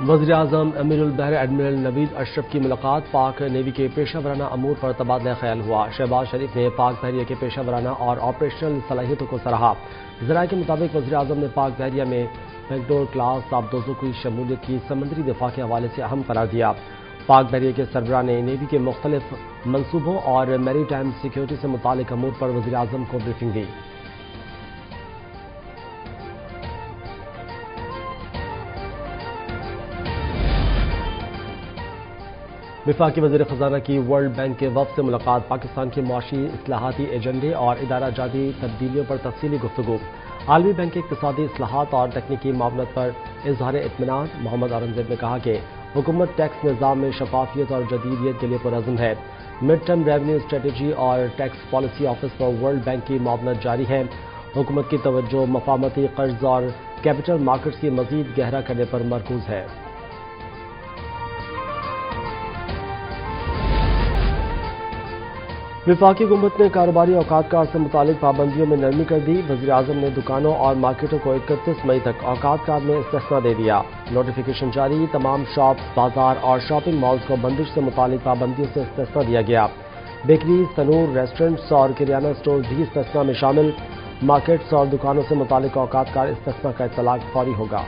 وزیر اعظم امیر البحر ایڈمرل نوید اشرف کی ملاقات، پاک نیوی کے پیشہ ورانہ امور پر تبادلہ خیال ہوا۔ شہباز شریف نے پاک بحریہ کے پیشہ ورانہ اور آپریشنل صلاحیتوں کو سراہا۔ ذرائع کے مطابق وزیر اعظم نے پاک بحریہ میں بیکڈور کلاس آبدوزوں کی شمولیت کی سمندری دفاع کے حوالے سے اہم قرار دیا۔ پاک بحریہ کے سربراہ نے نیوی کے مختلف منصوبوں اور میری ٹائم سیکیورٹی سے متعلق امور پر وزیر اعظم کو بریفنگ دی۔ وفاقی وزیر خزانہ کی ورلڈ بینک کے وفد سے ملاقات، پاکستان کے معاشی اصلاحاتی ایجنڈے اور ادارہ جاتی تبدیلیوں پر تفصیلی گفتگو۔ عالمی بینک کے اقتصادی اصلاحات اور تکنیکی معاونت پر اظہار اطمینان۔ محمد اورنگزیب نے کہا کہ حکومت ٹیکس نظام میں شفافیت اور جدیدیت کے لیے پرعزم ہے۔ مڈ ٹرم ریونیو اسٹریٹجی اور ٹیکس پالیسی آفس پر ورلڈ بینک کی معاونت جاری ہے۔ حکومت کی توجہ مفاہمتی قرض اور کیپٹل مارکیٹس کی مزید گہرا کرنے پر مرکوز ہے۔ وفاقی حکومت نے کاروباری اوقات کار سے متعلق پابندیوں میں نرمی کر دی۔ وزیر اعظم نے دکانوں اور مارکیٹوں کو 31 مئی تک اوقات کار میں استثناء دے دیا۔ نوٹیفیکیشن جاری، تمام شاپس، بازار اور شاپنگ مالز کو بندش سے متعلق پابندیوں سے استثناء دیا گیا۔ بیکریز، تنور، ریسٹورنٹس اور کریانہ سٹورز بھی استثناء میں شامل۔ مارکیٹس اور دکانوں سے متعلق اوقات کار استثناء کا اطلاق فوری ہوگا۔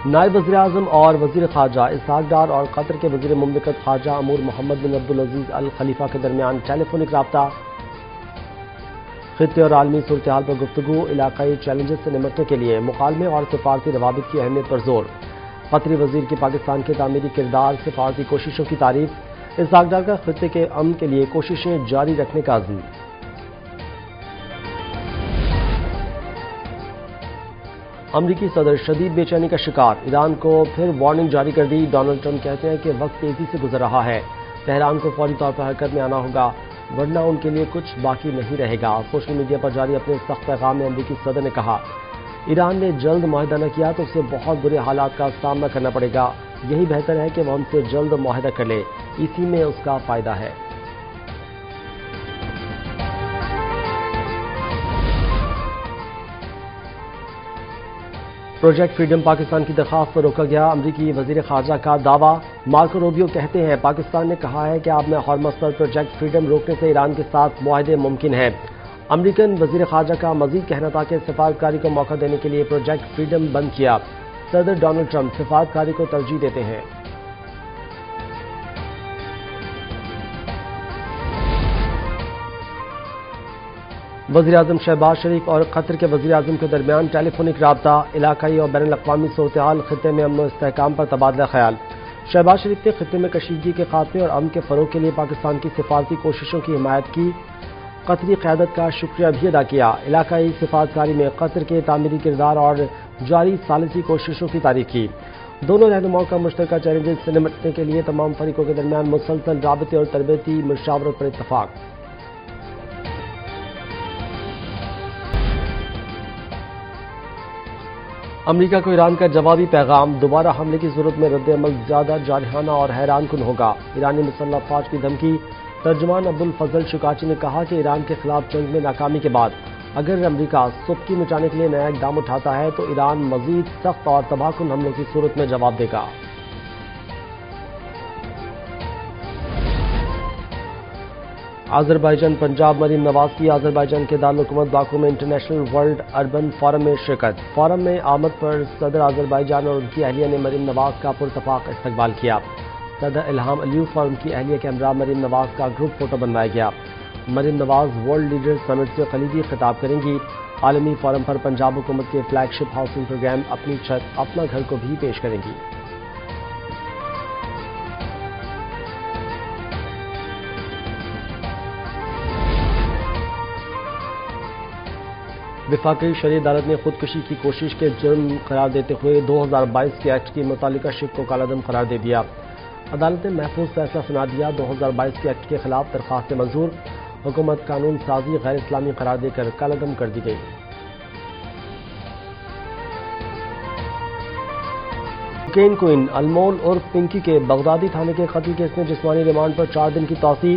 نائب وزیر اعظم اور وزیر خارجہ اسحاق ڈار اور قطر کے وزیر مملکت خارجہ امور محمد بن عبدالعزیز الخلیفہ کے درمیان ٹیلی فونک رابطہ۔ خطے اور عالمی صورتحال پر گفتگو، علاقائی چیلنجز سے نمٹنے کے لیے مکالمے اور سفارتی روابط کی اہمیت پر زور۔ قطری وزیر کی پاکستان کے تعمیری کردار، سفارتی کوششوں کی تعریف۔ اسحاق ڈار کا خطے کے امن کے لیے کوششیں جاری رکھنے کا عزم۔ امریکی صدر شدید بے چینی کا شکار، ایران کو پھر وارننگ جاری کر دی۔ ڈونلڈ ٹرمپ کہتے ہیں کہ وقت تیزی سے گزر رہا ہے، تہران کو فوری طور پر حرکت میں آنا ہوگا ورنہ ان کے لیے کچھ باقی نہیں رہے گا۔ سوشل میڈیا پر جاری اپنے سخت پیغام میں امریکی صدر نے کہا، ایران نے جلد معاہدہ نہ کیا تو اسے بہت برے حالات کا سامنا کرنا پڑے گا، یہی بہتر ہے کہ وہ ہم سے جلد معاہدہ کر لے، اسی میں اس کا فائدہ ہے۔ پروجیکٹ فریڈم پاکستان کی درخواست پر روکا گیا، امریکی وزیر خارجہ کا دعویٰ۔ مارکو روبیو کہتے ہیں، پاکستان نے کہا ہے کہ اب میں ہارمز پر پروجیکٹ فریڈم روکنے سے ایران کے ساتھ معاہدے ممکن ہیں۔ امریکن وزیر خارجہ کا مزید کہنا تھا کہ سفارتکاری کو موقع دینے کے لیے پروجیکٹ فریڈم بند کیا۔ صدر ڈونلڈ ٹرمپ سفارتکاری کو ترجیح دیتے ہیں۔ وزیر اعظم شہباز شریف اور قطر کے وزیر اعظم کے درمیان ٹیلی فونک رابطہ، علاقائی اور بین الاقوامی صورتحال، خطے میں امن و استحکام پر تبادلہ خیال۔ شہباز شریف نے خطے میں کشیدگی کے خاتمے اور امن کے فروغ کے لیے پاکستان کی سفارتی کوششوں کی حمایت کی، قطری قیادت کا شکریہ بھی ادا کیا۔ علاقائی سفارتکاری میں قطر کے تعمیری کردار اور جاری ثالثی کوششوں کی تعریف کی۔ دونوں رہنماؤں کا مشترکہ چیلنجز سے نمٹنے کے لیے تمام فریقوں کے درمیان مسلسل رابطے اور تربیتی مشاورت پر اتفاق۔ امریکہ کو ایران کا جوابی پیغام، دوبارہ حملے کی صورت میں رد عمل زیادہ جارحانہ اور حیران کن ہوگا۔ ایرانی مسلح افواج کی دھمکی، ترجمان عبدالفضل شکاچی نے کہا کہ ایران کے خلاف جنگ میں ناکامی کے بعد اگر امریکہ سبکی مٹانے کے لیے نیا اقدام اٹھاتا ہے تو ایران مزید سخت اور تباہ کن حملوں کی صورت میں جواب دے گا۔ آذربائیجان پنجاب مریم نواز کی آذربائیجان کے دارالحکومت باکو میں انٹرنیشنل ورلڈ اربن فورم میں شرکت۔ فورم میں آمد پر صدر آذربائیجان اور ان کی اہلیہ نے مریم نواز کا پراتفاق استقبال کیا۔ صدر الہام علیوف اور ان کی اہلیہ کے ہمراہ مریم نواز کا گروپ فوٹو بنوایا گیا۔ مریم نواز ورلڈ لیڈرز سمٹ سے خلیجی خطاب کریں گی۔ عالمی فورم پر پنجاب حکومت کے فلیگ شپ ہاؤسنگ پروگرام اپنی چھت اپنا گھر کو بھی پیش کریں گی۔ وفاقی شرعی عدالت نے خودکشی کی کوشش کے جرم قرار دیتے ہوئے 2022 کے ایکٹ کی متعلقہ شق کو کالعدم قرار دے دیا۔ عدالت نے محفوظ فیصلہ سنا دیا۔ 2022 کے ایکٹ کے خلاف درخواست منظور، حکومت قانون سازی غیر اسلامی قرار دے کر کالعدم کر دی گئی۔ کوکین کوئن المول عرف پنکی کے بغدادی تھانے کے قتل کیس میں جسمانی ریمانڈ پر 4 دن کی توسیع۔